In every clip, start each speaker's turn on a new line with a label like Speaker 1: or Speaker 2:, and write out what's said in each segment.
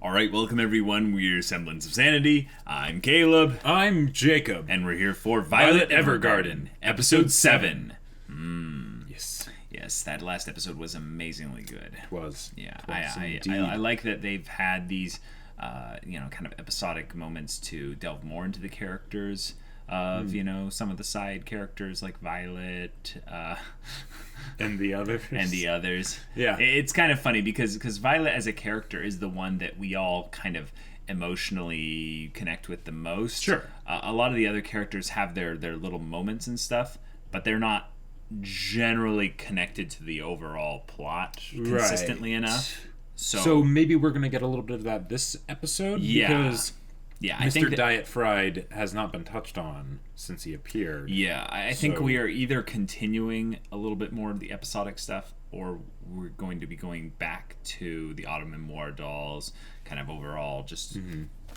Speaker 1: All right, welcome everyone. We're Semblance of Sanity. I'm Caleb.
Speaker 2: I'm Jacob.
Speaker 1: And we're here for Violet Evergarden, Episode 7. Yes, that last episode was amazingly good.
Speaker 2: It was.
Speaker 1: Yeah,
Speaker 2: It was
Speaker 1: I like that they've had these, kind of episodic moments to delve more into the characters of, some of the side characters like Violet.
Speaker 2: And the others.
Speaker 1: Yeah.
Speaker 2: Yeah.
Speaker 1: It's kind of funny because Violet as a character is the one that we all kind of emotionally connect with the most.
Speaker 2: Sure.
Speaker 1: A lot of the other characters have their little moments and stuff, but they're not generally connected to the overall plot consistently enough.
Speaker 2: So maybe we're going to get a little bit of that this episode?
Speaker 1: Yeah.
Speaker 2: Because
Speaker 1: I think
Speaker 2: Mr. Diet Fried has not been touched on since he appeared.
Speaker 1: Yeah, I think we are either continuing a little bit more of the episodic stuff, or we're going to be going back to the Autumn Memoir dolls, kind of overall just,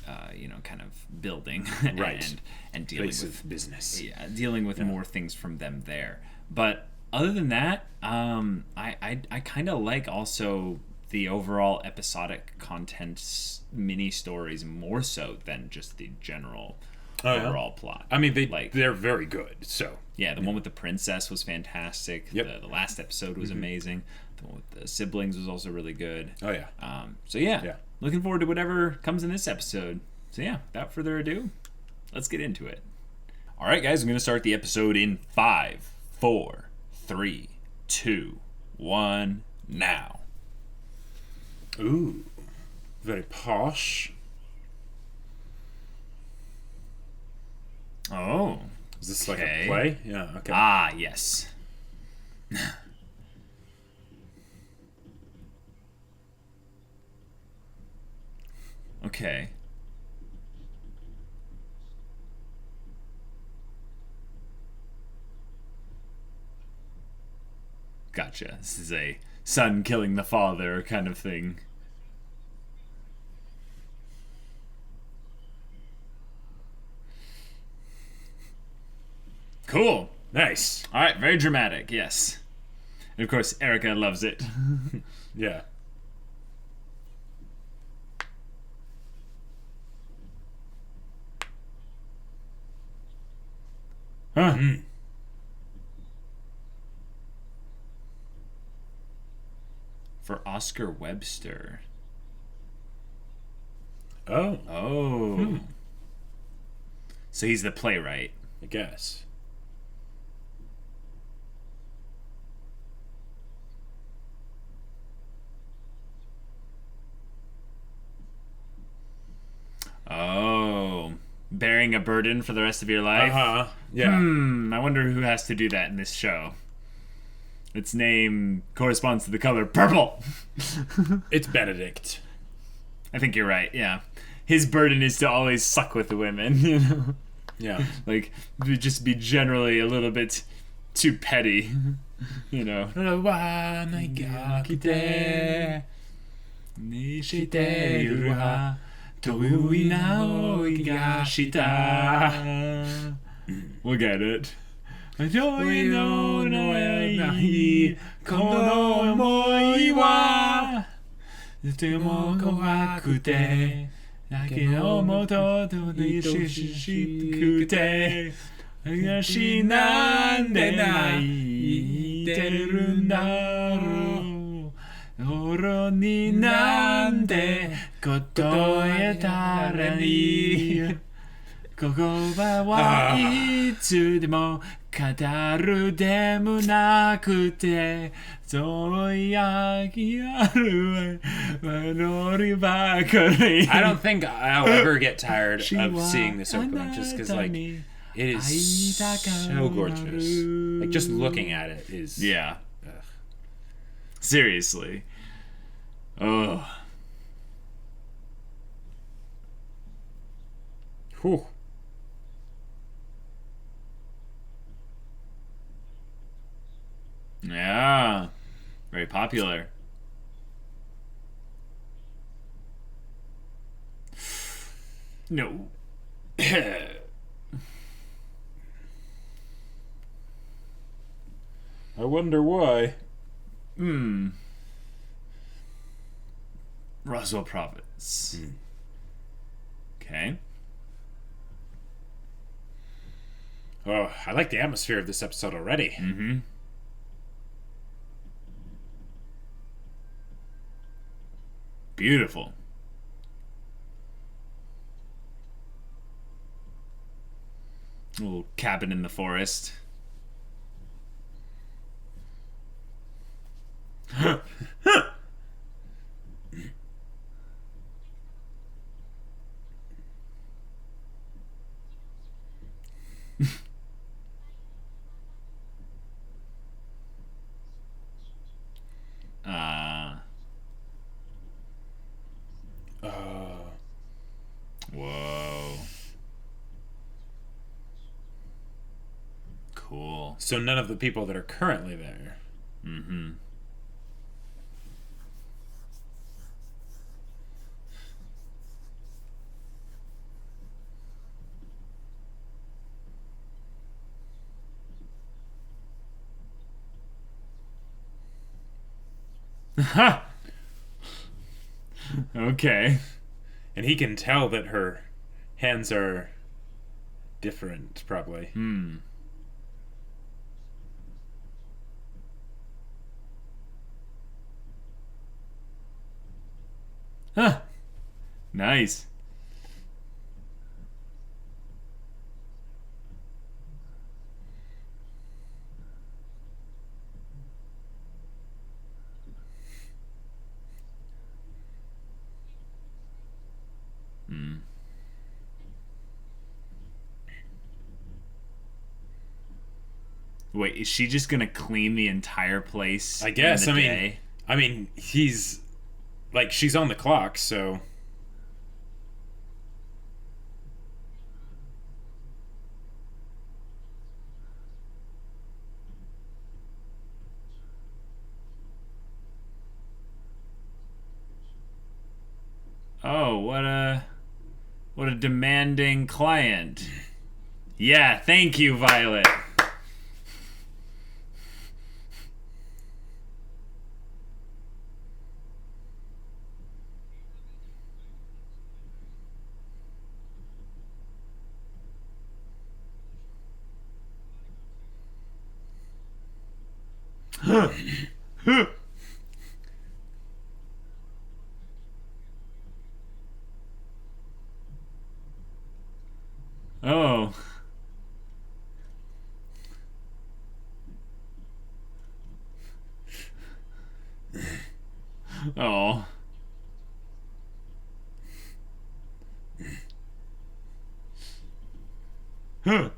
Speaker 1: kind of building
Speaker 2: Right.
Speaker 1: and dealing
Speaker 2: Place
Speaker 1: with
Speaker 2: of business.
Speaker 1: Yeah, dealing with more things from them there. But other than that, I kind of like also the overall episodic content mini stories more so than just the general overall plot.
Speaker 2: I mean, they're very good. So
Speaker 1: the one with the princess was fantastic.
Speaker 2: Yep.
Speaker 1: The last episode was amazing. The one with the siblings was also really good.
Speaker 2: Oh yeah.
Speaker 1: So looking forward to whatever comes in this episode. So without further ado, let's get into it. All right, guys, I'm going to start the episode in 5, 4, 3, 2, 1, now.
Speaker 2: Ooh, very posh.
Speaker 1: Oh.
Speaker 2: Is this like a play? Yeah. Okay.
Speaker 1: Ah, yes. Okay. Gotcha. This is a son killing the father kind of thing. Cool.
Speaker 2: Nice.
Speaker 1: All right, very dramatic, yes. And of course, Erica loves it.
Speaker 2: Yeah.
Speaker 1: Huh. For Oscar Webster.
Speaker 2: Oh,
Speaker 1: Oh. So he's the playwright.
Speaker 2: I guess.
Speaker 1: Oh. Bearing a burden for the rest of your life?
Speaker 2: Yeah.
Speaker 1: I wonder who has to do that in this show. Its name corresponds to the color purple.
Speaker 2: It's Benedict.
Speaker 1: I think you're right, yeah. His burden is to always suck with the women, you know?
Speaker 2: Yeah.
Speaker 1: Like, just be generally a little bit too petty, you know? We'll get it.
Speaker 2: I don't think I'll ever get tired of seeing this opening, just because, like, it is so gorgeous. Like, just looking at it is...
Speaker 1: Yeah. Seriously. Oh.
Speaker 2: Whew.
Speaker 1: Yeah. Very popular. No.
Speaker 2: I wonder why.
Speaker 1: Roswell Silence. Okay.
Speaker 2: Oh, I like the atmosphere of this episode already.
Speaker 1: Mm-hmm. Beautiful. A little cabin in the forest. uh, Whoa. Cool.
Speaker 2: So none of the people that are currently there.
Speaker 1: Mm-hmm. Okay.
Speaker 2: And he can tell that her hands are different, probably.
Speaker 1: Hmm. Huh. Nice. Hmm. Wait, is she just gonna clean the entire place?
Speaker 2: I guess.
Speaker 1: In the day?
Speaker 2: I mean, he's like she's on the clock, so.
Speaker 1: Oh, what a demanding client. Yeah, thank you, Violet. Oh. Oh. Huh.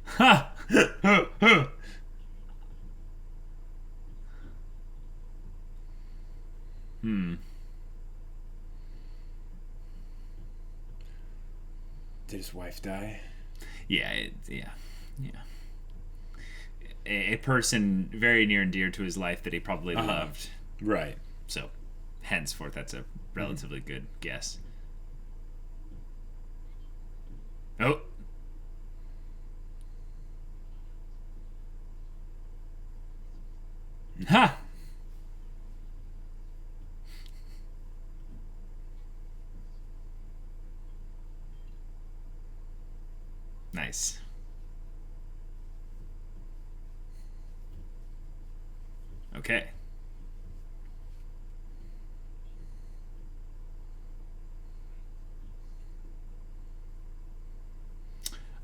Speaker 1: Ha. Hmm.
Speaker 2: Did his wife die?
Speaker 1: Yeah, yeah. A person very near and dear to his life that he probably loved.
Speaker 2: Right.
Speaker 1: So, henceforth, that's a relatively good guess. Oh. Ha! Nice. Okay.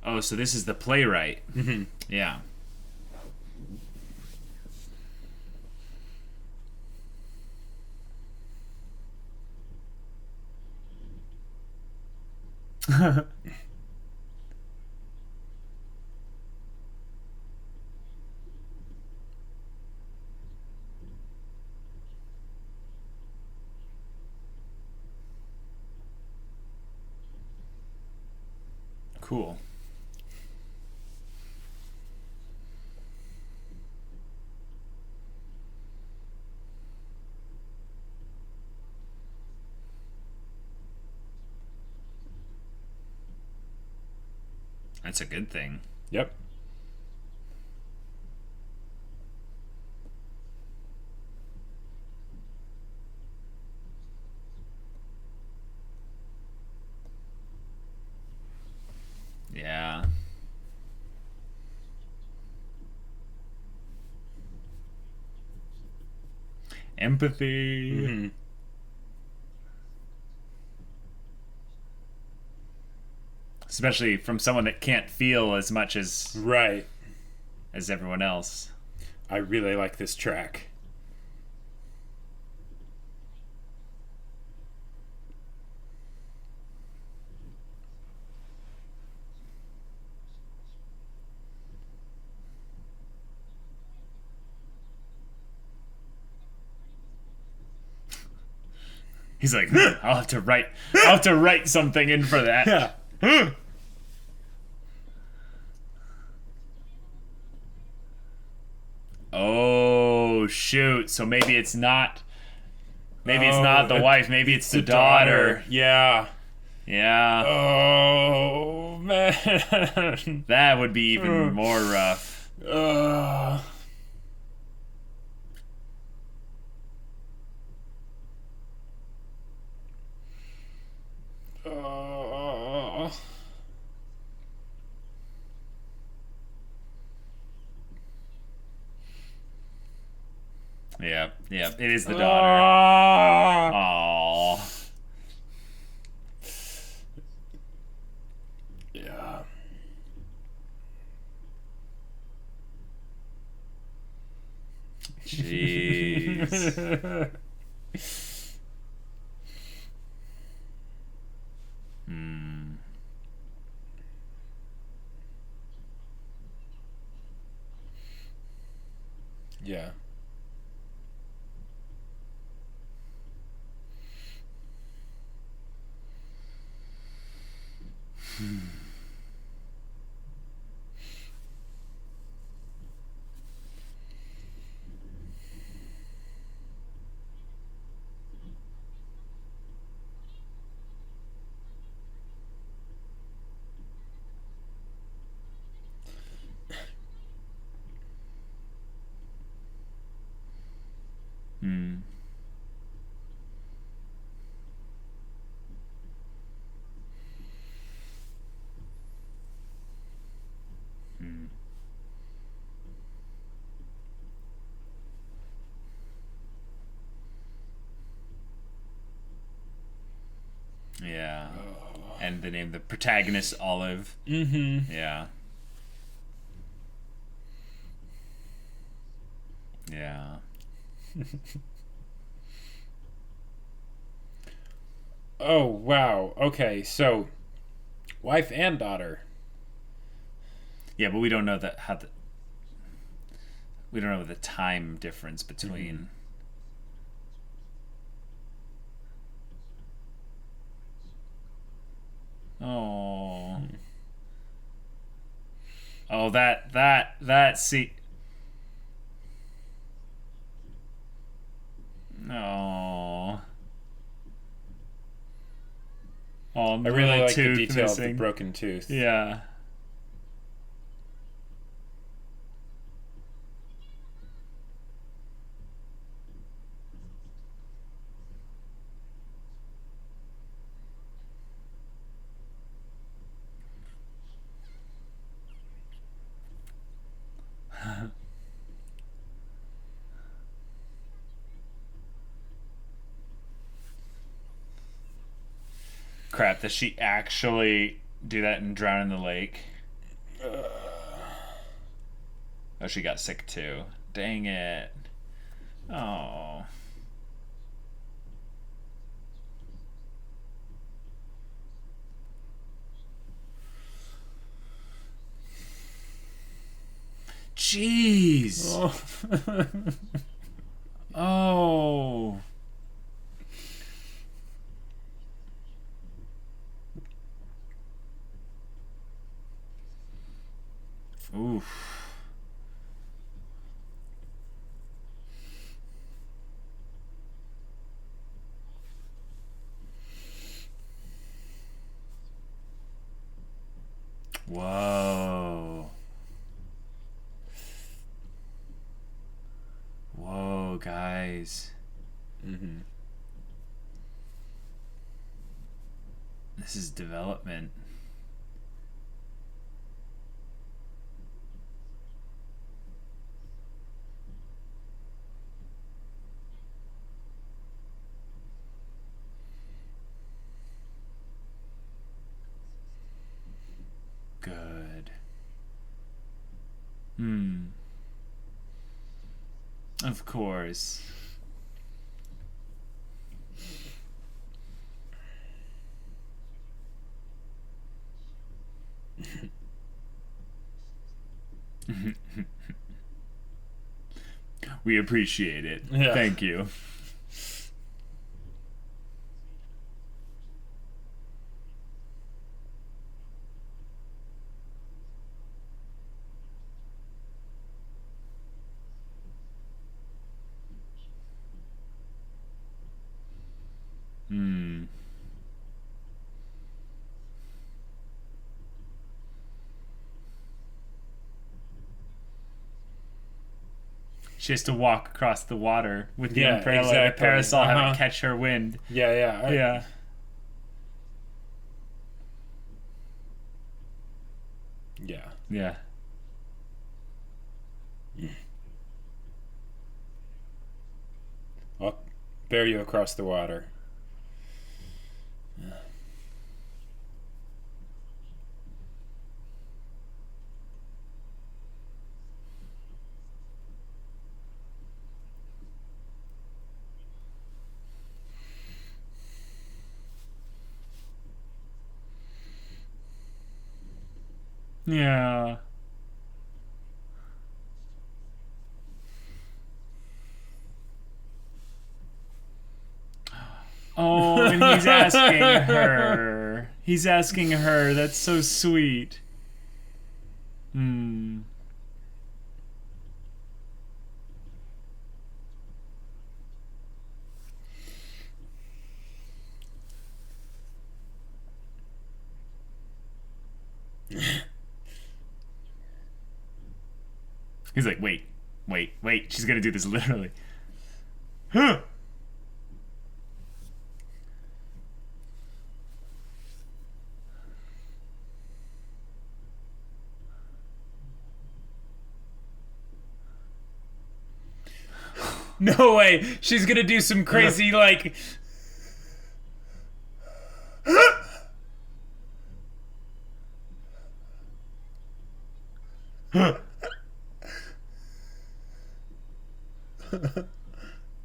Speaker 1: Oh, so this is the playwright.
Speaker 2: Mm-hmm.
Speaker 1: Yeah. Cool. That's a good thing.
Speaker 2: Yep.
Speaker 1: Empathy.
Speaker 2: Mm-hmm.
Speaker 1: Especially from someone that can't feel as much as
Speaker 2: Right.
Speaker 1: everyone else.
Speaker 2: I really like this track.
Speaker 1: He's like, I'll have to write something in for that.
Speaker 2: Yeah.
Speaker 1: Oh shoot! So maybe it's not. Maybe it's not the wife. Maybe it's the daughter.
Speaker 2: Yeah.
Speaker 1: Yeah.
Speaker 2: Oh man.
Speaker 1: That would be even more rough. Yeah. Yeah. It is the daughter. Aww.
Speaker 2: Yeah.
Speaker 1: Jeez.
Speaker 2: Yeah.
Speaker 1: Hmm. Yeah. And they named the protagonist Olive.
Speaker 2: Mm-hmm.
Speaker 1: Yeah. Yeah.
Speaker 2: Oh wow. Okay, so wife and daughter.
Speaker 1: Yeah, but we don't know we don't know the time difference between. Oh. Oh, that see. Oh. Oh,
Speaker 2: I really like the
Speaker 1: tooth
Speaker 2: detail of the
Speaker 1: missing.
Speaker 2: broken tooth.
Speaker 1: Yeah. Crap, does she actually do that and drown in the lake? Oh, she got sick too. Dang it. Oh. Jeez. Oh. Oof. Whoa. Whoa, guys.
Speaker 2: Mm-hmm.
Speaker 1: This is development. good. Of course. We appreciate it. Yeah. Thank you. She has to walk across the water with the umbrella, exactly. The parasol, have it catch her wind.
Speaker 2: Yeah.
Speaker 1: Yeah.
Speaker 2: Yeah. I'll bear you across the water.
Speaker 1: Yeah. Oh, and he's asking her. He's asking her. That's so sweet. He's like, wait. She's gonna do this literally. Huh. No way. She's gonna do some crazy, like...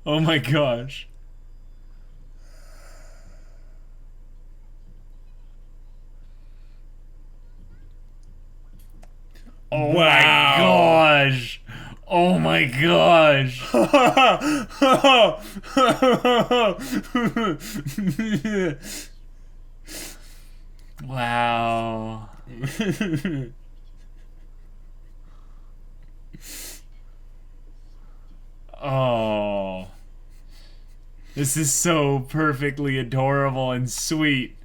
Speaker 1: Oh my gosh. Oh my gosh. Oh my gosh. Wow. Oh. This is so perfectly adorable and sweet.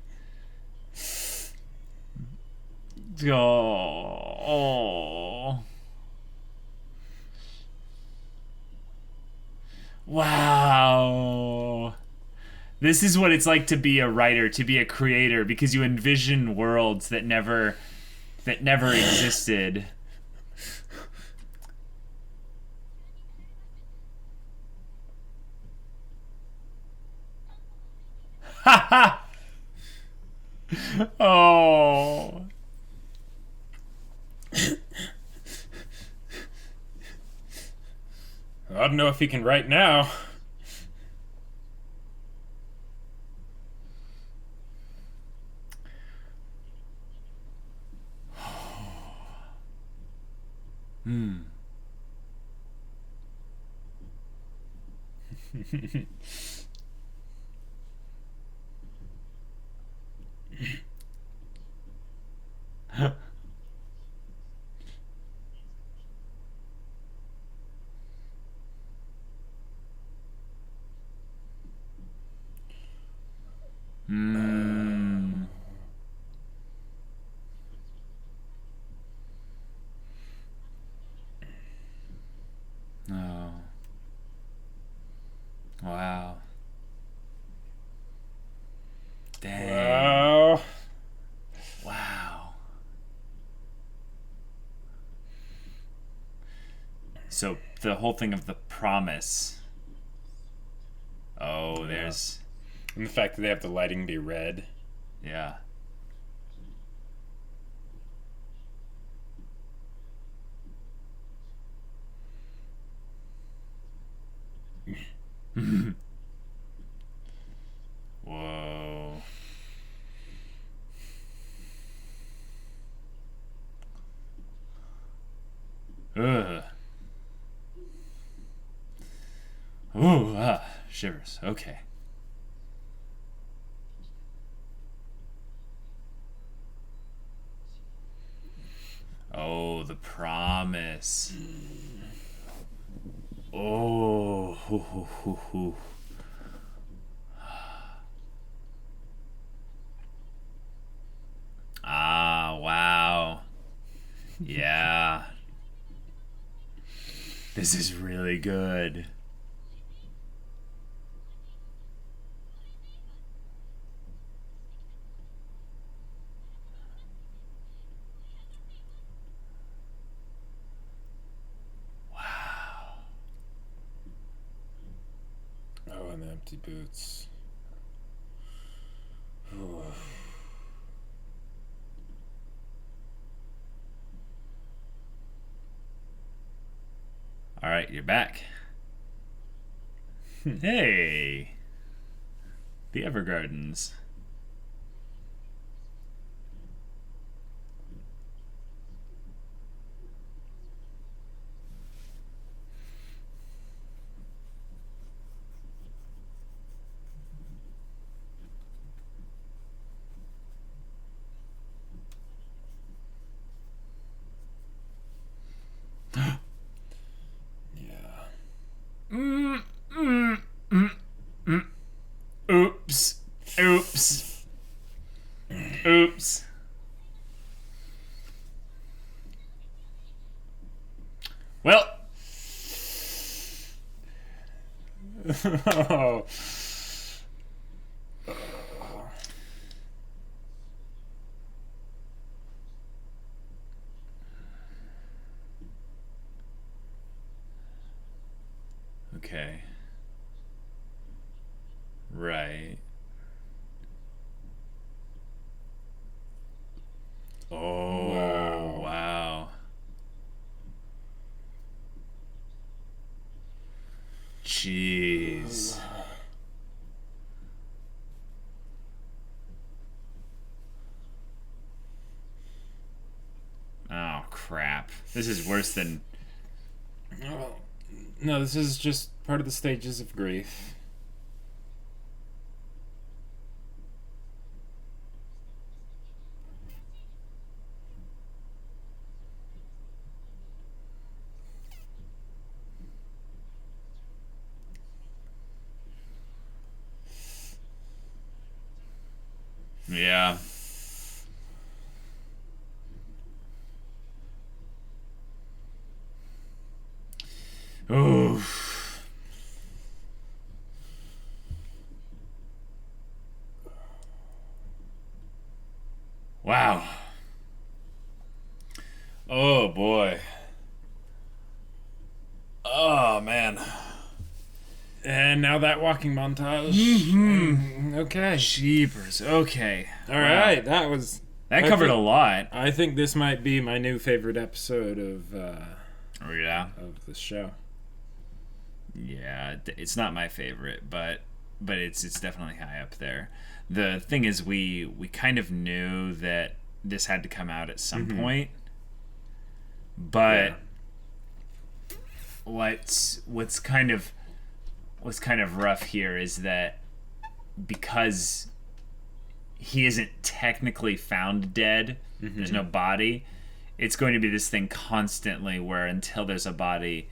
Speaker 1: Oh. Wow. This is what it's like to be a writer, to be a creator, because you envision worlds that never existed. Oh.
Speaker 2: I don't know if he can write now.
Speaker 1: Oh. Wow. Dang.
Speaker 2: Wow.
Speaker 1: Wow. So the whole thing of the promise. Oh, there's...
Speaker 2: And the fact that they have the lighting be red.
Speaker 1: Yeah. Whoa. Ugh. Ooh, shivers. Okay. Oh, the promise. Oh. Hoo, hoo, hoo, hoo. Ah, wow. Yeah. This is really good.
Speaker 2: Oh, and the empty boots. Ooh.
Speaker 1: All right, you're back. Hey. The Evergardens. Oops. Oops. Oops. Well.
Speaker 2: Oh.
Speaker 1: Okay. Right. Oh, wow. Jeez. Oh, crap. This is worse than...
Speaker 2: Oh. No, this is just part of the stages of grief.
Speaker 1: Yeah. Oof. Wow. Oh, boy. Oh, man.
Speaker 2: And now that walking montage. Okay.
Speaker 1: Jeepers. Okay.
Speaker 2: All right. That was...
Speaker 1: That covered a lot.
Speaker 2: I think this might be my new favorite episode of
Speaker 1: Oh, yeah?
Speaker 2: of the show.
Speaker 1: Yeah, it's not my favorite, but it's definitely high up there. The thing is, we kind of knew that this had to come out at some point, but what's kind of rough here is that because he isn't technically found dead, there's no body. It's going to be this thing constantly where until there's a body,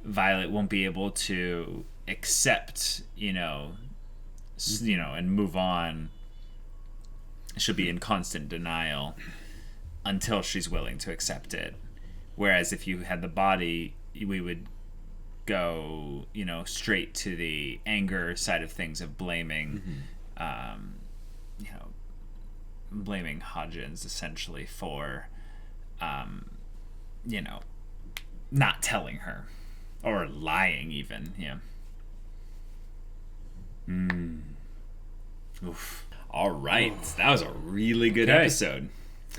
Speaker 1: Violet won't be able to accept, and move on. She'll be in constant denial until she's willing to accept it. Whereas if you had the body, we would go, straight to the anger side of things of blaming, blaming Hodgins essentially for, not telling her. Or lying, even, yeah. Oof. All right. That was a really good episode.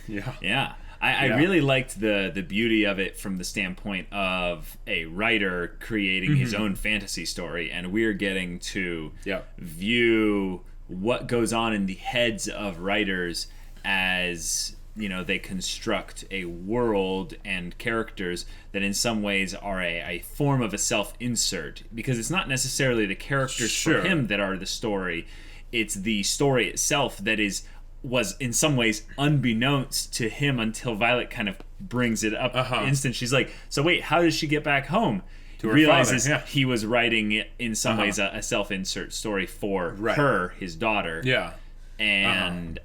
Speaker 2: Yeah.
Speaker 1: Yeah. I really liked the beauty of it from the standpoint of a writer creating his own fantasy story, and we're getting to view what goes on in the heads of writers as, you know, they construct a world and characters that in some ways are a form of a self-insert, because it's not necessarily the characters for him that are the story. It's the story itself that was in some ways unbeknownst to him until Violet kind of brings it up instant. She's like, so wait, how does she get back home? To her realizes father, he was writing it in some ways a self-insert story for her, his daughter. Yeah. And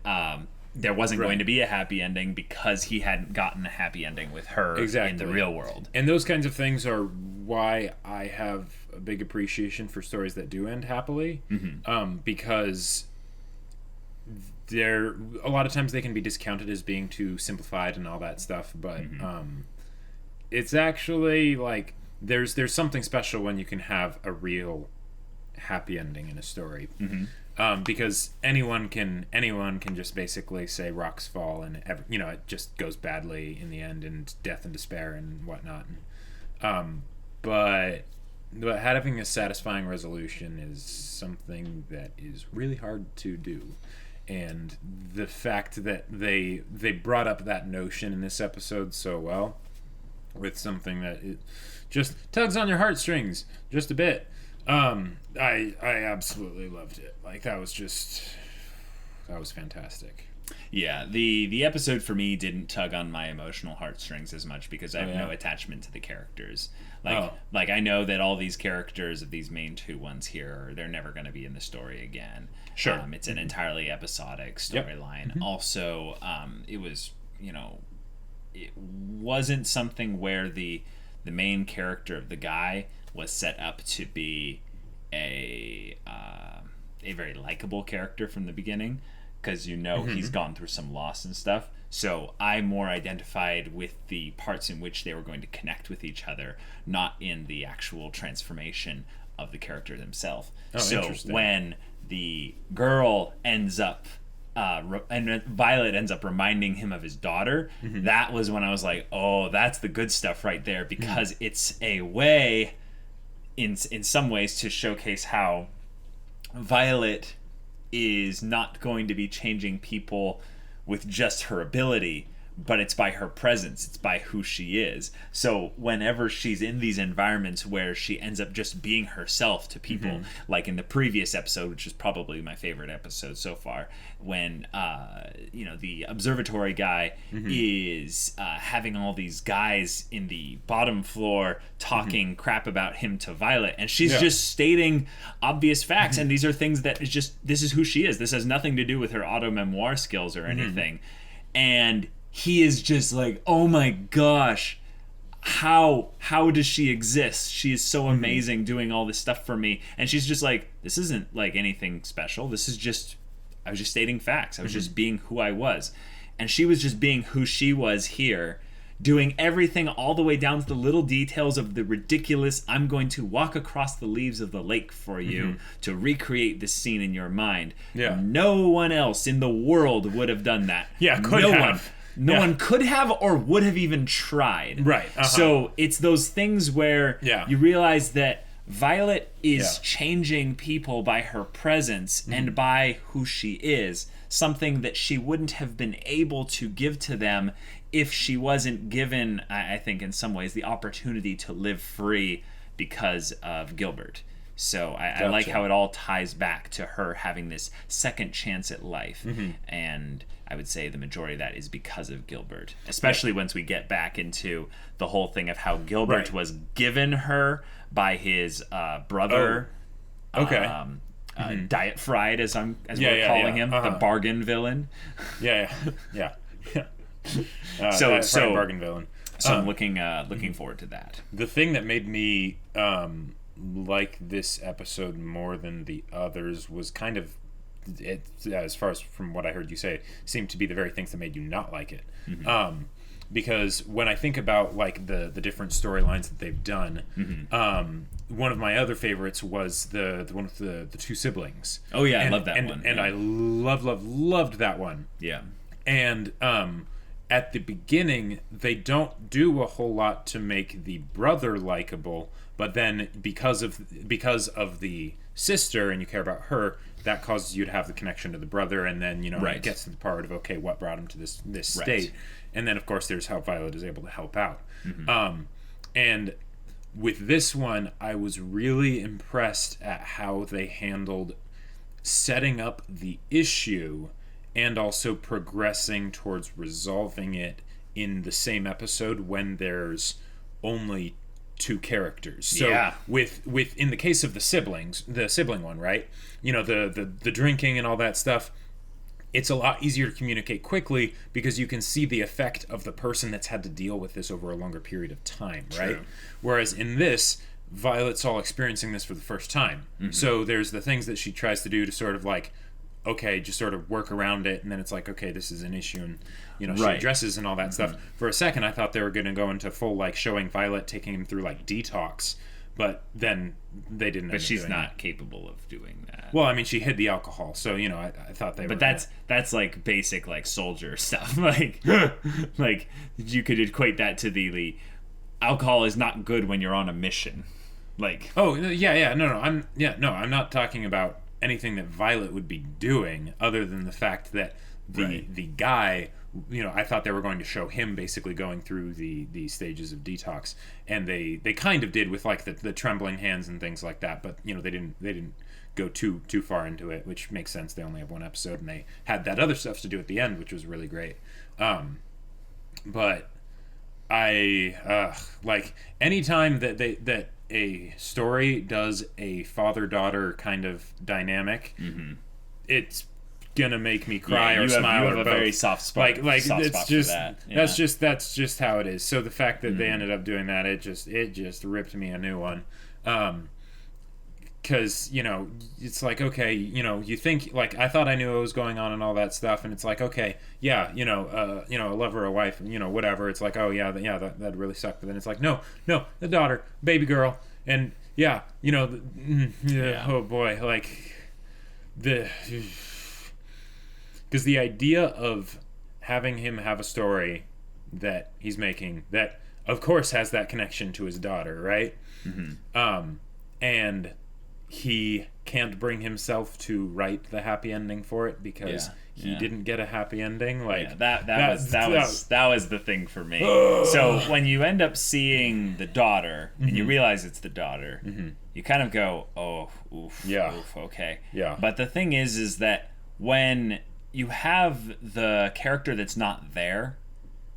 Speaker 1: there wasn't going to be a happy ending because he hadn't gotten a happy ending with her in the real world.
Speaker 2: And those kinds of things are why I have a big appreciation for stories that do end happily, because a lot of times they can be discounted as being too simplified and all that stuff, but it's actually like there's something special when you can have a real happy ending in a story. Because anyone can just basically say rocks fall and it just goes badly in the end, and death and despair and whatnot. But having a satisfying resolution is something that is really hard to do. And the fact that they brought up that notion in this episode so well, with something that it just tugs on your heartstrings just a bit. I absolutely loved it. Like, that was fantastic.
Speaker 1: Yeah, the episode for me didn't tug on my emotional heartstrings as much because I have no attachment to the characters. Like I know that all these characters of these main two ones here, they're never going to be in the story again.
Speaker 2: Sure.
Speaker 1: It's an entirely episodic storyline. Also, it was, it wasn't something where the main character of the guy was set up to be a very likable character from the beginning, because he's gone through some loss and stuff. So I more identified with the parts in which they were going to connect with each other, not in the actual transformation of the character themselves. So when the girl ends up and Violet ends up reminding him of his daughter, that was when I was like, oh, that's the good stuff right there, because it's a way in some ways to showcase how Violet is not going to be changing people with just her ability, but it's by her presence, it's by who she is. So whenever she's in these environments where she ends up just being herself to people, like in the previous episode, which is probably my favorite episode so far, when the observatory guy is having all these guys in the bottom floor talking crap about him to Violet, and she's just stating obvious facts, and these are things that is just, this is who she is. This has nothing to do with her auto memoir skills or anything. And he is just like, oh my gosh, how does she exist? She is so amazing doing all this stuff for me. And she's just like, this isn't like anything special. This is just, I was just stating facts. I was just being who I was. And she was just being who she was here, doing everything all the way down to the little details of the ridiculous, I'm going to walk across the leaves of the lake for you to recreate this scene in your mind.
Speaker 2: Yeah.
Speaker 1: No one else in the world would have done that.
Speaker 2: Yeah, could have.
Speaker 1: No one could have or would have even tried.
Speaker 2: Right.
Speaker 1: So it's those things where you realize that Violet is changing people by her presence and by who she is, something that she wouldn't have been able to give to them if she wasn't given, I think in some ways, the opportunity to live free because of Gilbert. So I like how it all ties back to her having this second chance at life. And I would say the majority of that is because of Gilbert, especially once we get back into the whole thing of how Gilbert was given her by his brother. Diet Fried, as we're calling him, the bargain villain. So
Speaker 2: bargain villain.
Speaker 1: So I'm looking forward to that.
Speaker 2: The thing that made me like this episode more than the others was kind of, it, as far as from what I heard you say, seemed to be the very things that made you not like it. Because when I think about like the different storylines that they've done, one of my other favorites was the one with the two siblings.
Speaker 1: Oh yeah, I love that one.
Speaker 2: And I loved that one.
Speaker 1: Yeah.
Speaker 2: And at the beginning, they don't do a whole lot to make the brother likable, but then because of the sister, and you care about her, that causes you to have the connection to the brother, and then it gets to the part of, okay, what brought him to this state, and then of course there's how Violet is able to help out. And with this one, I was really impressed at how they handled setting up the issue and also progressing towards resolving it in the same episode when there's only two characters. So with in the case of the sibling one, right? The drinking and all that stuff, it's a lot easier to communicate quickly because you can see the effect of the person that's had to deal with this over a longer period of time, right? True. Whereas in this, Violet's all experiencing this for the first time. So there's the things that she tries to do to sort of like, okay, just sort of work around it, and then it's like, okay, this is an issue, and she addresses and all that stuff. For a second, I thought they were going to go into full like showing Violet taking him through like detox, but then they didn't.
Speaker 1: But she's not capable of doing that.
Speaker 2: Well, I mean, she hid the alcohol, so I thought they.
Speaker 1: But that's like basic like soldier stuff. Like like you could equate that to the alcohol is not good when you're on a mission. Like
Speaker 2: no, I'm not talking about anything that Violet would be doing other than the fact that the guy, I thought they were going to show him basically going through the stages of detox, and they kind of did with like the trembling hands and things like that, but they didn't go too far into it, which makes sense. They only have one episode, and they had that other stuff to do at the end, which was really great. But I like anytime that a story does a father-daughter kind of dynamic, it's gonna make me cry or smile.
Speaker 1: You have
Speaker 2: or
Speaker 1: a
Speaker 2: both.
Speaker 1: very soft spot.
Speaker 2: Like
Speaker 1: soft
Speaker 2: it's
Speaker 1: spot
Speaker 2: just
Speaker 1: for that. Yeah.
Speaker 2: that's just how it is. So the fact that they ended up doing that, it just ripped me a new one. Because it's like, okay, you think like I thought I knew what was going on and all that stuff, and it's like, okay, yeah, a lover, a wife, whatever. It's like, oh yeah, that really sucked. But then it's like, no, the daughter, baby girl, and yeah, oh boy, like because the idea of having him have a story that he's making that, of course, has that connection to his daughter, right? And he can't bring himself to write the happy ending for it because he didn't get a happy ending. Like
Speaker 1: that was the thing for me. So when you end up seeing the daughter and you realize it's the daughter, you kind of go, oh, oof, okay.
Speaker 2: Yeah.
Speaker 1: But the thing is that when you have the character that's not there,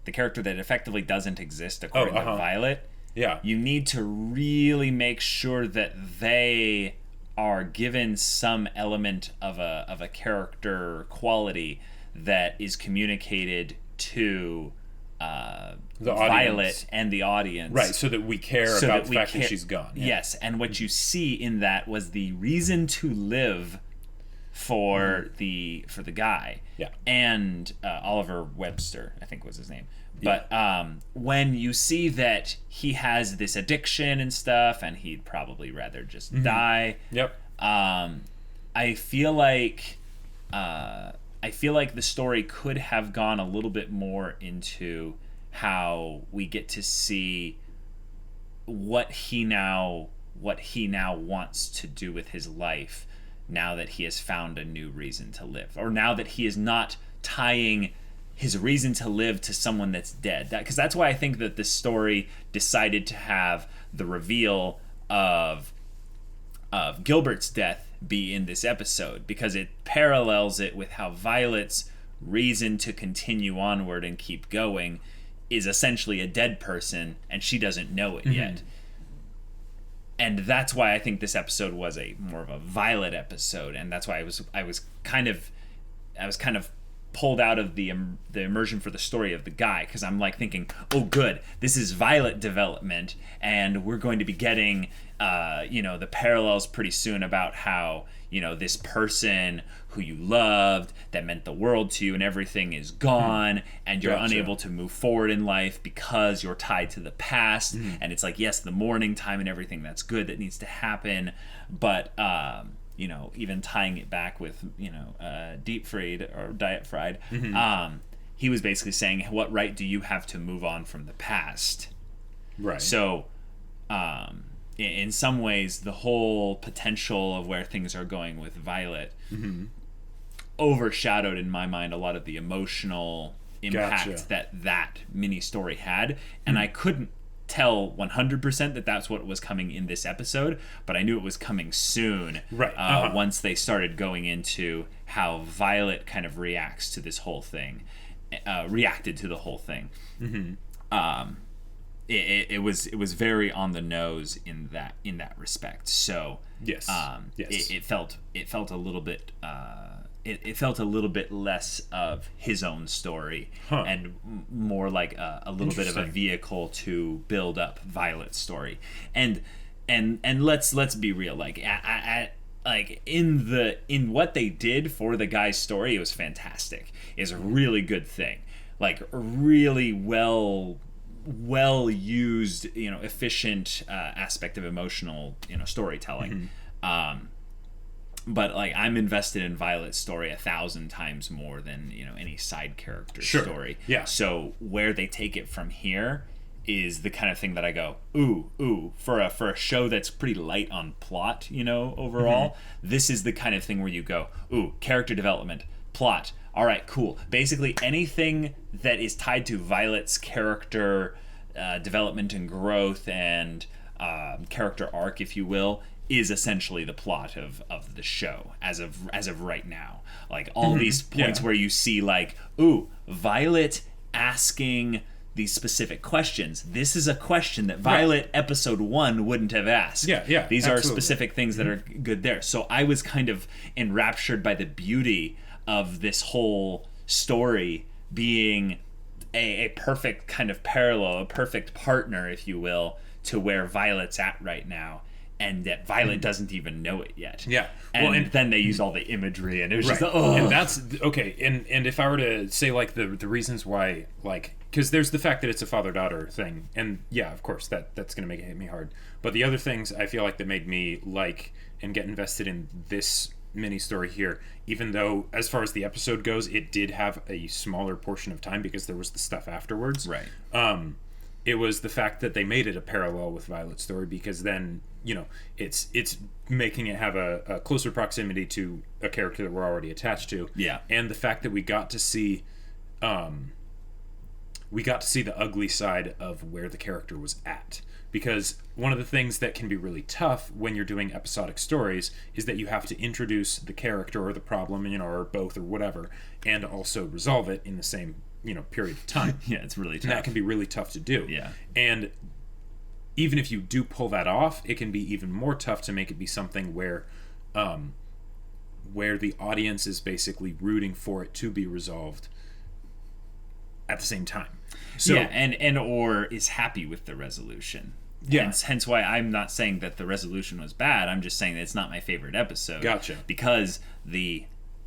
Speaker 1: the character that effectively doesn't exist according to Violet, you need to really make sure that they are given some element of a character quality that is communicated to the Violet and the audience,
Speaker 2: right? So that we care about the fact that she's gone.
Speaker 1: Yes, and what you see in that was the reason to live for the guy, and Oliver Webster, I think was his name. But when you see that he has this addiction and stuff, and he'd probably rather just die. I feel like the story could have gone a little bit more into how we get to see what he now wants to do with his life now that he has found a new reason to live, or now that he is not tying his reason to live to someone that's dead. Because that's why I think that this story decided to have the reveal of Gilbert's death be in this episode, because it parallels it with how Violet's reason to continue onward and keep going is essentially a dead person, and she doesn't know it yet. And that's why I think this episode was more of a Violet episode, and that's why I was kind of pulled out of the immersion for the story of the guy, because I'm like thinking, oh good, this is Violet development, and we're going to be getting the parallels pretty soon about how this person who you loved, that meant the world to you, and everything is gone, and you're unable to move forward in life because you're tied to the past. And it's like, yes, the mourning time and everything that's good that needs to happen, but even tying it back with deep fried or diet fried, he was basically saying, what right do you have to move on from the past?
Speaker 2: Right.
Speaker 1: So, in some ways, the whole potential of where things are going with Violet overshadowed, in my mind, a lot of the emotional impact that mini story had. And I couldn't tell 100% that that's what was coming in this episode, but I knew it was coming soon.
Speaker 2: Right.
Speaker 1: Once they started going into how Violet kind of reacts to this whole thing, reacted to the whole thing. It was very on the nose in that respect. So
Speaker 2: Yes.
Speaker 1: it felt a little bit. It felt a little bit less of his own story and more like a little bit of a vehicle to build up Violet's story. And let's be real. Like in what they did for the guy's story, it was fantastic. It's a really good thing. Like really well used, efficient aspect of emotional, storytelling. But like I'm invested in Violet's story 1,000 times more than any side character story.
Speaker 2: Yeah.
Speaker 1: So where they take it from here is the kind of thing that I go, ooh, for a show that's pretty light on plot, overall. This is the kind of thing where you go, ooh, character development, plot. All right, cool. Basically anything that is tied to Violet's character development and growth and character arc, if you will, is essentially the plot of the show as of right now. Like all these points where you see like, ooh, Violet asking these specific questions. This is a question that Violet episode 1 wouldn't have asked.
Speaker 2: Yeah.
Speaker 1: These are specific things that are good there. So I was kind of enraptured by the beauty of this whole story being a perfect kind of parallel, a perfect partner, if you will, to where Violet's at right now. And that Violet doesn't even know it yet.
Speaker 2: Yeah.
Speaker 1: And then they use all the imagery, and it was just,
Speaker 2: And that's okay. And if I were to say like the reasons why, like, because there's the fact that it's a father-daughter thing, and yeah, of course that's gonna make it hit me hard. But the other things I feel like that made me like and get invested in this mini story here, even though as far as the episode goes, it did have a smaller portion of time because there was the stuff afterwards.
Speaker 1: Right.
Speaker 2: It was the fact that they made it a parallel with Violet's story, because then it's making it have a closer proximity to a character that we're already attached to.
Speaker 1: Yeah.
Speaker 2: And the fact that we got to see the ugly side of where the character was at. Because one of the things that can be really tough when you're doing episodic stories is that you have to introduce the character or the problem, or both or whatever, and also resolve it in the same period of time.
Speaker 1: Yeah, it's really tough.
Speaker 2: And that can be really tough to do.
Speaker 1: Yeah.
Speaker 2: And even if you do pull that off, it can be even more tough to make it be something where the audience is basically rooting for it to be resolved at the same time. So,
Speaker 1: yeah, and or is happy with the resolution.
Speaker 2: Yeah.
Speaker 1: Hence why I'm not saying that the resolution was bad. I'm just saying that it's not my favorite episode.
Speaker 2: Gotcha.
Speaker 1: Because the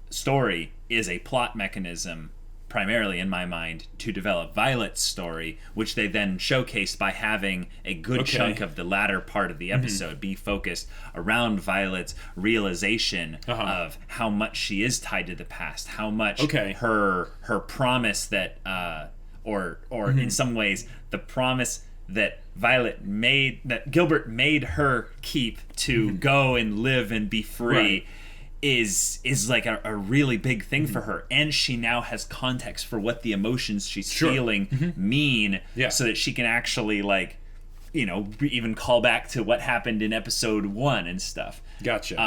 Speaker 1: story is a plot mechanism primarily in my mind to develop Violet's story, which they then showcased by having a good chunk of the latter part of the episode be focused around Violet's realization of how much she is tied to the past, how much her promise that or in some ways the promise that Gilbert made her keep to go and live and be free is like a really big thing for her, and she now has context for what the emotions she's feeling mean, so that she can actually like even call back to what happened in episode 1 and stuff.
Speaker 2: Gotcha.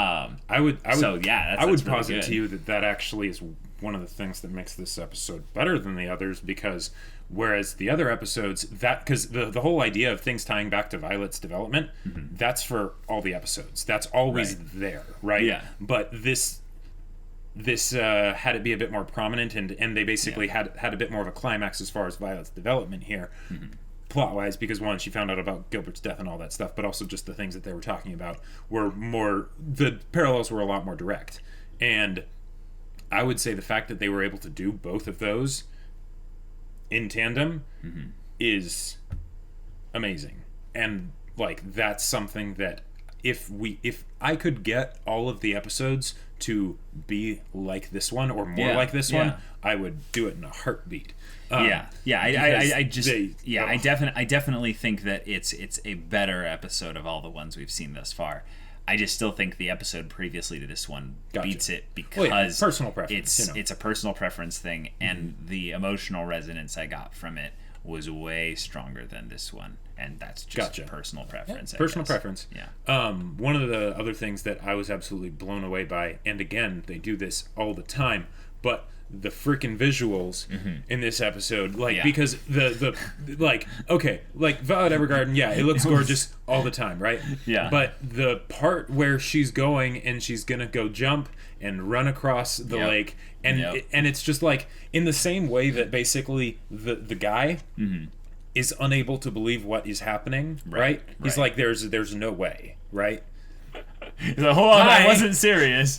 Speaker 2: I would
Speaker 1: posit
Speaker 2: really to you that actually is one of the things that makes this episode better than the others, because whereas the other episodes, because the whole idea of things tying back to Violet's development, that's for all the episodes. That's always there, right?
Speaker 1: Yeah.
Speaker 2: But this had it be a bit more prominent, and they basically had a bit more of a climax as far as Violet's development here, plot-wise, because one, she found out about Gilbert's death and all that stuff, but also just the things that they were talking about the parallels were a lot more direct. And I would say the fact that they were able to do both of those in tandem is amazing. And like that's something that if I could get all of the episodes to be like this one or more like this one, I would do it in a heartbeat.
Speaker 1: I definitely think that it's a better episode of all the ones we've seen thus far. I just still think the episode previously to this one beats it because
Speaker 2: personal preference.
Speaker 1: It's a personal preference thing, and the emotional resonance I got from it was way stronger than this one, and that's just personal preference.
Speaker 2: Personal preference.
Speaker 1: Yeah.
Speaker 2: One of the other things that I was absolutely blown away by, and again, they do this all the time, but the freaking visuals in this episode, because the Violet Evergarden, it looks gorgeous all the time, right?
Speaker 1: Yeah.
Speaker 2: But the part where she's going and she's gonna go jump and run across the lake, and and it's just like in the same way that basically the guy is unable to believe what is happening, right? He's like, there's no way, right?
Speaker 1: The whole I wasn't serious.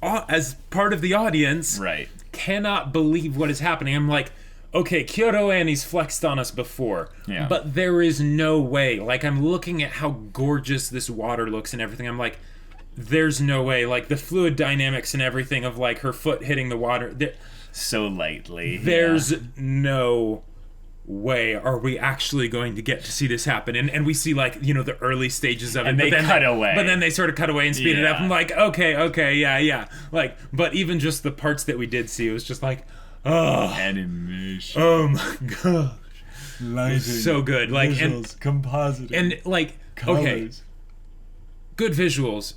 Speaker 2: As part of the audience,
Speaker 1: right,
Speaker 2: cannot believe what is happening. I'm like, okay, Kyoto Annie's flexed on us before, but there is no way. Like, I'm looking at how gorgeous this water looks and everything. I'm like, there's no way. Like, the fluid dynamics and everything of, like, her foot hitting the water.
Speaker 1: So lightly.
Speaker 2: There's no way are we actually going to get to see this happen. And we see, like, the early stages of it.
Speaker 1: And they cut away.
Speaker 2: But then they sort of cut away and speed it up. I'm like, okay, yeah. Like, but even just the parts that we did see, it was just like,
Speaker 1: animation.
Speaker 2: Oh my gosh.
Speaker 1: Lighting.
Speaker 2: So good. Like,
Speaker 1: visuals, compositing.
Speaker 2: And, like,
Speaker 1: colors.
Speaker 2: Okay. Good visuals.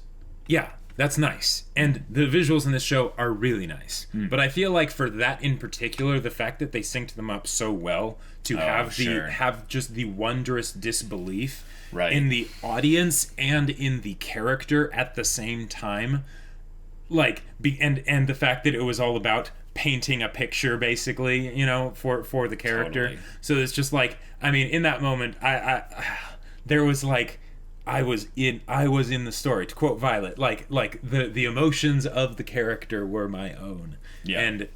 Speaker 2: Yeah, that's nice. And the visuals in this show are really nice. But I feel like for that in particular, the fact that they synced them up so well to have just the wondrous disbelief in the audience and in the character at the same time, like, and the fact that it was all about painting a picture, basically, for the character.
Speaker 1: Totally.
Speaker 2: So it's just like, I mean, in that moment, there was like, I was in the story, to quote Violet, like the emotions of the character were my own.
Speaker 1: Yeah.
Speaker 2: And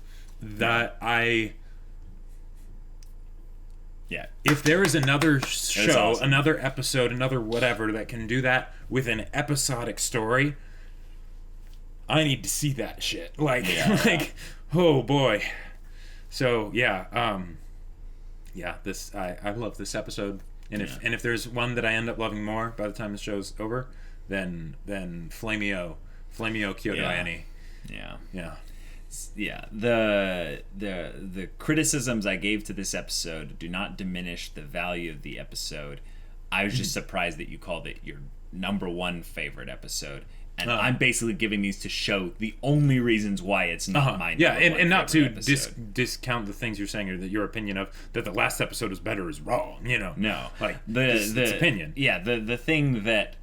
Speaker 2: that if there is another show,
Speaker 1: awesome.
Speaker 2: another episode, another whatever that can do that with an episodic story, I need to see that shit. Like, oh boy. So this I love this episode. And if there's one that I end up loving more by the time the show's over, then Flameo Kyoto Annie.
Speaker 1: Yeah. The criticisms I gave to this episode do not diminish the value of the episode. I was just surprised that you called it your number one favorite episode. And I'm basically giving these to show the only reasons why it's not my number one
Speaker 2: and not to
Speaker 1: discount
Speaker 2: the things you're saying or that your opinion of that the last episode is better is wrong.
Speaker 1: No,
Speaker 2: like
Speaker 1: the
Speaker 2: opinion.
Speaker 1: Yeah, the thing that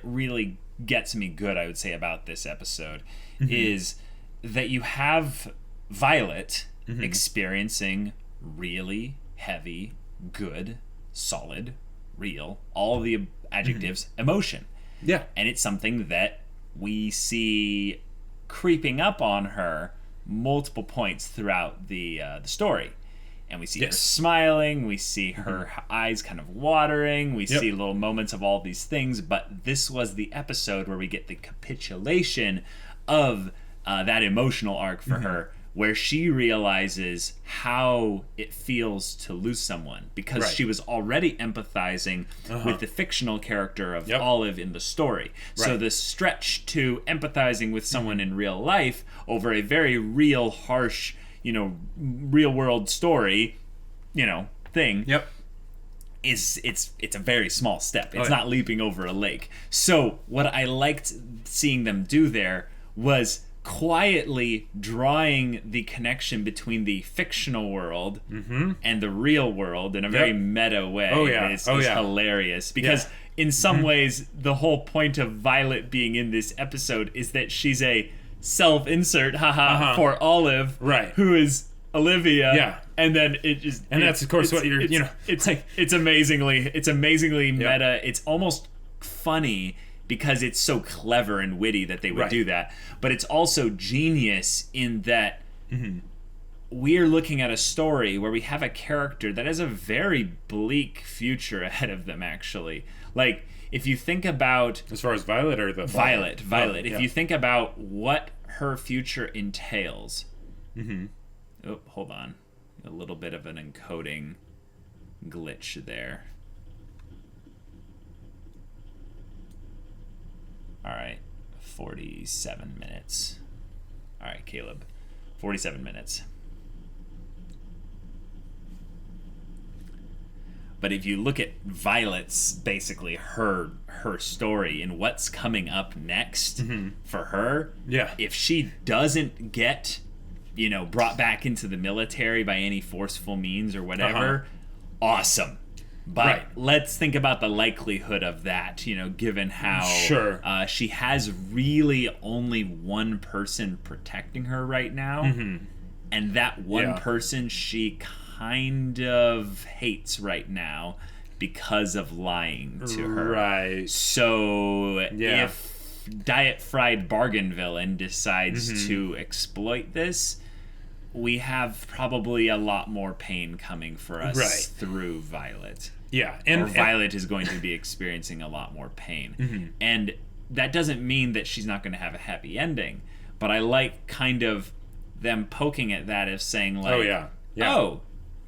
Speaker 1: really gets me good, I would say, about this episode is that you have Violet experiencing really heavy, good, solid, real, all the adjectives, emotion.
Speaker 2: Yeah.
Speaker 1: And it's something that we see creeping up on her multiple points throughout the story. And we see her smiling, we see her eyes kind of watering, we see little moments of all these things, but this was the episode where we get the capitulation of that emotional arc for her, where she realizes how it feels to lose someone, because she was already empathizing with the fictional character of Olive in the story. So the stretch to empathizing with someone in real life over a very real, harsh, real world story, thing. It's a very small step. It's not leaping over a lake. So what I liked seeing them do there was quietly drawing the connection between the fictional world and the real world in a very meta way. Is hilarious, because in some ways the whole point of Violet being in this episode is that she's a self-insert for Olive, who is Olivia, and then it just
Speaker 2: that's of course what you're
Speaker 1: it's amazingly meta. It's almost funny because it's so clever and witty that they would do that, but it's also genius in that we're looking at a story where we have a character that has a very bleak future ahead of them, actually. Like, if you think about...
Speaker 2: As far as Violet or the...
Speaker 1: Violet.
Speaker 2: Oh,
Speaker 1: If you think about what her future entails...
Speaker 2: Mm-hmm.
Speaker 1: Oh, hold on. A little bit of an encoding glitch there. All right. 47 minutes. All right, Caleb. 47 minutes. But if you look at Violet's, basically her story and what's coming up next for her, if she doesn't get, brought back into the military by any forceful means or whatever, awesome. But let's think about the likelihood of that, given how she has really only one person protecting her right now. And that one person she kind of hates right now because of lying to her.
Speaker 2: Right.
Speaker 1: So if Diet Fried Bargain Villain decides to exploit this, we have probably a lot more pain coming for us through Violet.
Speaker 2: Yeah.
Speaker 1: Or Violet is going to be experiencing a lot more pain. And that doesn't mean that she's not going to have a happy ending. But I like kind of them poking at that as saying like, don't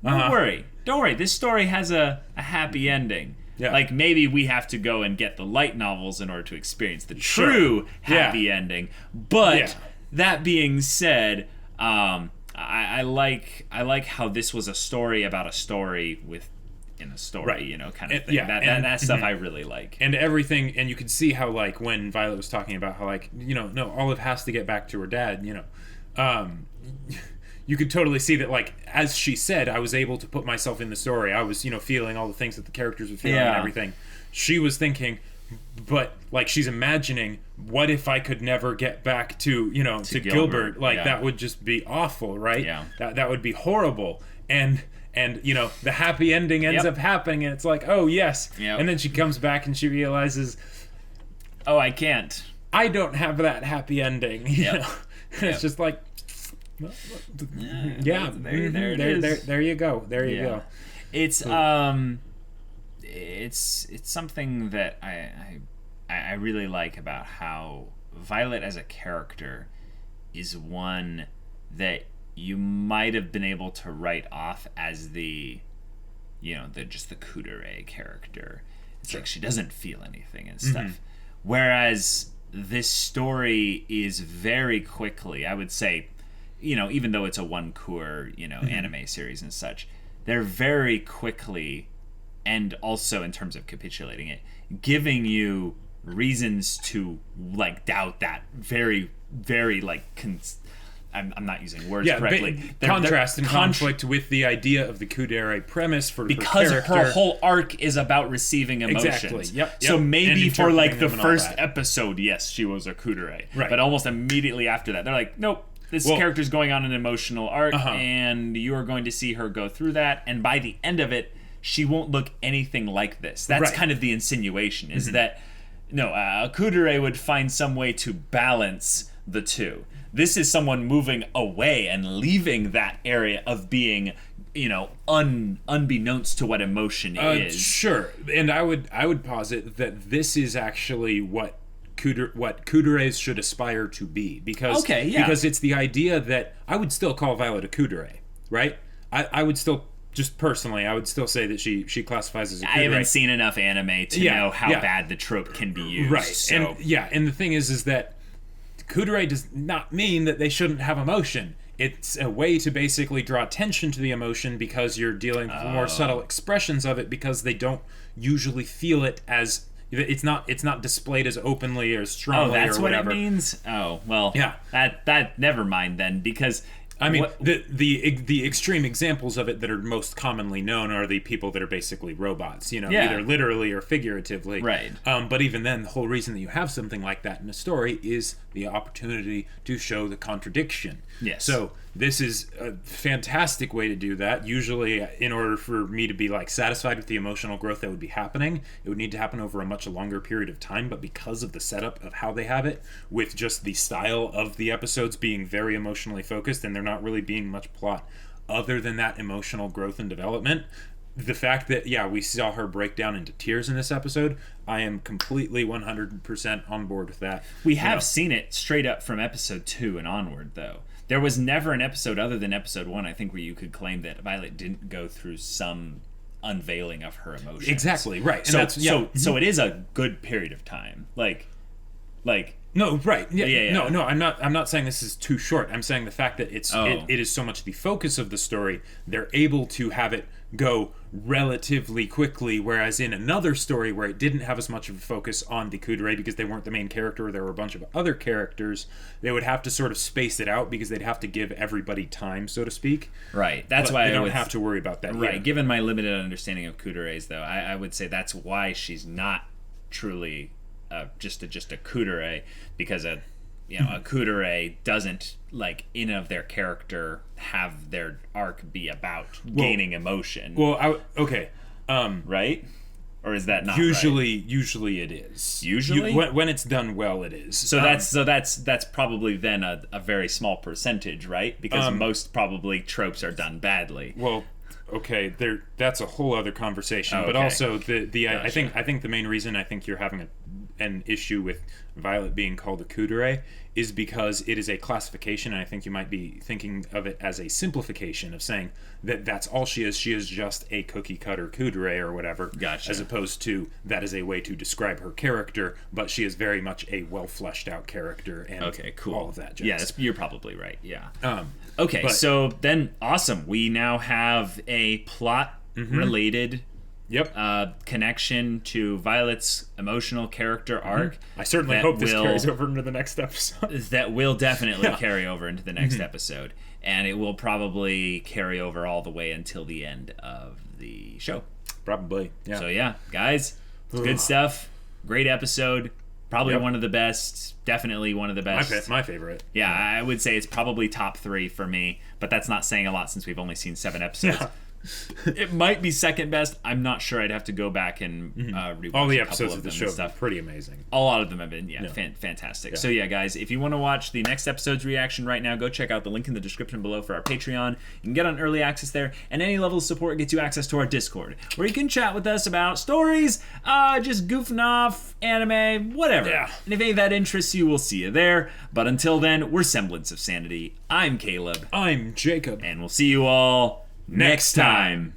Speaker 1: worry. This story has a happy ending. Yeah. Like, maybe we have to go and get the light novels in order to experience the true happy ending. But that being said, I like how this was a story about a story in a story, kind of thing. That stuff I really like.
Speaker 2: And everything, and you could see how, like, when Violet was talking about how, like, no, Olive has to get back to her dad, you could totally see that, like, as she said, I was able to put myself in the story. I was, feeling all the things that the characters were feeling and everything. She was thinking, but, like, she's imagining, what if I could never get back to Gilbert? Like, that would just be awful, right?
Speaker 1: Yeah.
Speaker 2: That would be horrible. And the happy ending ends up happening, and it's like, oh, yes. Yep. And then she comes back and she realizes,
Speaker 1: oh, I can't.
Speaker 2: I don't have that happy ending. You know? It's just like, there you go. There you go.
Speaker 1: It's it's something that I really like about how Violet as a character is one that you might have been able to write off as the Kudere character. It's like she doesn't feel anything and stuff. Whereas this story is very quickly, I would say, even though it's a one cour, anime series and such, they're very quickly, and also in terms of capitulating it, giving you reasons to, like, doubt that very, very, like, I'm not using words correctly.
Speaker 2: Contrast and conflict with the idea of the Kudere premise for
Speaker 1: because
Speaker 2: her
Speaker 1: her whole arc is about receiving emotions.
Speaker 2: Exactly. Yep.
Speaker 1: So maybe for like the first episode, yes, she was a Kudere.
Speaker 2: Right.
Speaker 1: But almost immediately after that, they're like, nope, this character's going on an emotional arc, and you are going to see her go through that. And by the end of it, she won't look anything like this. That's kind of the insinuation, is that a Kudere would find some way to balance the two. This is someone moving away and leaving that area of being, unbeknownst to what emotion is.
Speaker 2: Sure, and I would posit that this is actually what Kuderes should aspire to be, because it's the idea that I would still call Violet a Kudere, right? I would still, just personally, I would still say that she classifies as a Kudere.
Speaker 1: I haven't seen enough anime to know how bad the trope can be used.
Speaker 2: Right,
Speaker 1: so.
Speaker 2: and the thing is that Kudere does not mean that they shouldn't have emotion. It's a way to basically draw attention to the emotion because you're dealing with more subtle expressions of it, because they don't usually feel it as it's not displayed as openly or strongly.
Speaker 1: Oh, that's
Speaker 2: or whatever.
Speaker 1: What it means? Oh, well. Yeah. That never mind then, because
Speaker 2: I mean, the extreme examples of it that are most commonly known are the people that are basically robots, either literally or figuratively.
Speaker 1: Right.
Speaker 2: But even then, the whole reason that you have something like that in a story is the opportunity to show the contradiction.
Speaker 1: Yes.
Speaker 2: So, this is a fantastic way to do that. Usually, in order for me to be like satisfied with the emotional growth that would be happening, it would need to happen over a much longer period of time. But because of the setup of how they have it, with just the style of the episodes being very emotionally focused, and there not really being much plot other than that emotional growth and development, the fact that, yeah, we saw her break down into tears in this episode, I am completely 100% on board with that.
Speaker 1: We have seen it straight up from episode 2 and onward, though. There was never an episode other than episode 1, I think, where you could claim that Violet didn't go through some unveiling of her emotions.
Speaker 2: Exactly, right.
Speaker 1: And so it is a good period of time. Like
Speaker 2: no, right.
Speaker 1: Yeah.
Speaker 2: No, I'm not saying this is too short. I'm saying the fact that it is so much the focus of the story, they're able to have it go relatively quickly, whereas in another story where it didn't have as much of a focus on the Kudere because they weren't the main character, there were a bunch of other characters, they would have to sort of space it out because they'd have to give everybody time, so to speak.
Speaker 1: Right. That's why
Speaker 2: they don't have to worry about that.
Speaker 1: Right.
Speaker 2: Yet.
Speaker 1: Given my limited understanding of Kuderes, though, I would say that's why she's not truly just a Kudere, because a Kudere doesn't, like, in of their character have their arc be about gaining emotion.
Speaker 2: Well, okay.
Speaker 1: Right? Or is that not
Speaker 2: usually
Speaker 1: right?
Speaker 2: Usually it is.
Speaker 1: Usually?
Speaker 2: When it's done well, it is.
Speaker 1: So that's probably then a very small percentage, right? Because most probably tropes are done badly.
Speaker 2: Well, okay, that's a whole other conversation.
Speaker 1: Okay.
Speaker 2: But also
Speaker 1: Gotcha.
Speaker 2: I think the main reason I think you're having an issue with Violet being called a Kudere is because it is a classification, and I think you might be thinking of it as a simplification of saying that that's all she is. She is just a cookie cutter Kudere or whatever.
Speaker 1: Gotcha.
Speaker 2: As opposed to that is a way to describe her character, but she is very much a well fleshed out character and
Speaker 1: okay, cool.
Speaker 2: all of that jazz.
Speaker 1: Yeah, you're probably right. Yeah. Okay,
Speaker 2: but,
Speaker 1: so then awesome. We now have a plot related connection to Violet's emotional character arc.
Speaker 2: I certainly hope this carries over into the next episode.
Speaker 1: That will definitely carry over into the next episode. And it will probably carry over all the way until the end of the show.
Speaker 2: Probably, yeah.
Speaker 1: So yeah, guys, it's good stuff. Great episode. Probably one of the best. Definitely one of the best.
Speaker 2: My favorite.
Speaker 1: Yeah, I would say it's probably top 3 for me. But that's not saying a lot since we've only seen 7 episodes. Yeah. It might be second best. I'm not sure. I'd have to go back and rewatch
Speaker 2: all the
Speaker 1: a
Speaker 2: episodes
Speaker 1: couple
Speaker 2: of the
Speaker 1: them
Speaker 2: show
Speaker 1: and stuff.
Speaker 2: are pretty amazing.
Speaker 1: A lot of them have been fantastic. Yeah. So yeah, guys, if you want to watch the next episode's reaction right now, go check out the link in the description below for our Patreon. You can get on early access there, and any level of support gets you access to our Discord, where you can chat with us about stories, just goofing off, anime, whatever.
Speaker 2: Yeah.
Speaker 1: And if any of that interests you, we'll see you there. But until then, we're Semblance of Sanity. I'm Caleb.
Speaker 2: I'm Jacob.
Speaker 1: And we'll see you all next time.